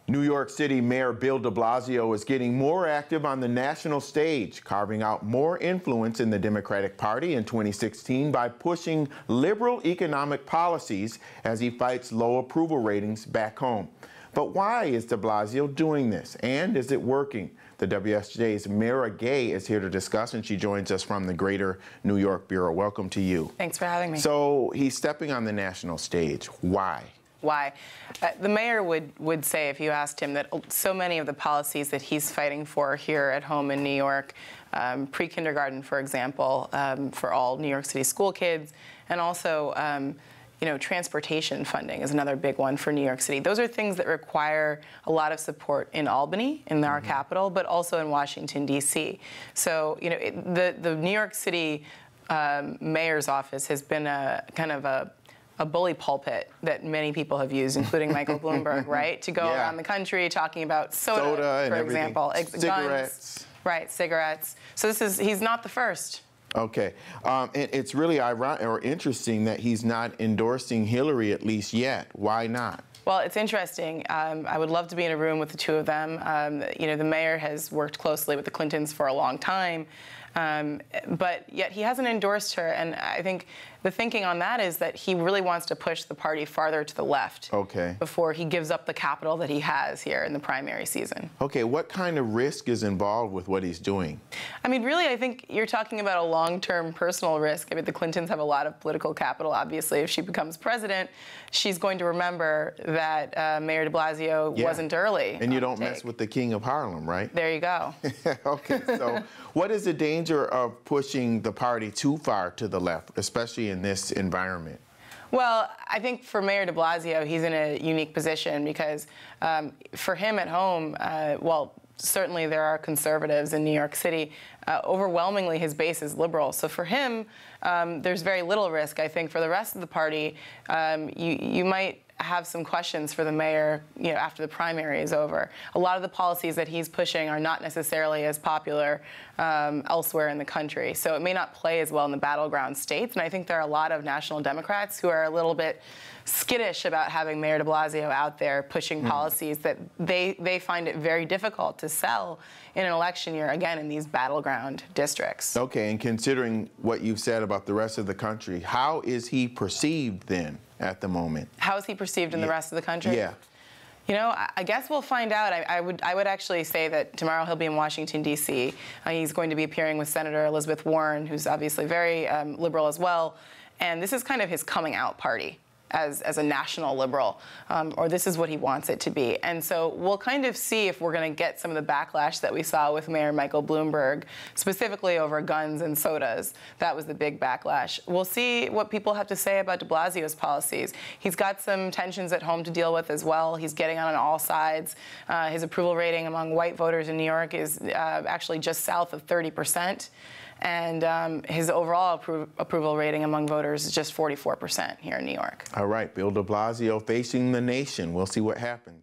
New York City Mayor Bill de Blasio is getting more active on the national stage, carving out more influence in the Democratic Party in 2016 by pushing liberal economic policies as he fights low approval ratings back home. But why is de Blasio doing this, and is it working? The WSJ's Mara Gay is here to discuss, and she joins us from the Greater New York Bureau. Welcome to you. Thanks for having me. So he's stepping on the national stage. Why? Why? The mayor would say, if you asked him, that so many of the policies that he's fighting for here at home in New York, pre-kindergarten, for example, for all New York City school kids, and also transportation funding is another big one for New York City. Those are things that require a lot of support in Albany, in our capital, but also in Washington, D.C. So, the New York City mayor's office has been a kind of a bully pulpit that many people have used, including Michael Bloomberg, right? To go around the country talking about soda for example. Cigarettes. Guns, right, cigarettes. So he's not the first. Okay. And it's really ironic or interesting that he's not endorsing Hillary, at least yet. Why not? Well, it's interesting. I would love to be in a room with the two of them. The mayor has worked closely with the Clintons for a long time, but yet he hasn't endorsed her. And I think the thinking on that is that he really wants to push the party farther to the left before he gives up the capital that he has here in the primary season. Okay, what kind of risk is involved with what he's doing? I mean, really, I think you're talking about a long-term personal risk. I mean, the Clintons have a lot of political capital. Obviously, if she becomes president, she's going to remember that Mayor de Blasio wasn't early. And you don't mess with the King of Harlem, right? There you go. Okay, so what is the danger of pushing the party too far to the left, especially in this environment? Well, I think for Mayor de Blasio, he's in a unique position because for him at home, certainly there are conservatives in New York City. Overwhelmingly, his base is liberal. So for him, there's very little risk. I think for the rest of the party, you might have some questions for the mayor, after the primary is over. A lot of the policies that he's pushing are not necessarily as popular elsewhere in the country. So it may not play as well in the battleground states. And I think there are a lot of national Democrats who are a little bit skittish about having Mayor de Blasio out there pushing policies that they find it very difficult to sell in an election year, again, in these battleground districts. Okay, and considering what you've said about the rest of the country, how is he perceived then at the moment? How is he perceived in the rest of the country? Yeah. I guess we'll find out. I would actually say that tomorrow he'll be in Washington, D.C. He's going to be appearing with Senator Elizabeth Warren, who's obviously very liberal as well. And this is kind of his coming out party as a national liberal, or this is what he wants it to be. And so we'll kind of see if we're going to get some of the backlash that we saw with Mayor Michael Bloomberg, specifically over guns and sodas. That was the big backlash. We'll see what people have to say about de Blasio's policies. He's got some tensions at home to deal with as well. He's getting on all sides. His approval rating among white voters in New York is actually just south of 30%. And his overall approval rating among voters is just 44% here in New York. All right, Bill de Blasio facing the nation. We'll see what happens.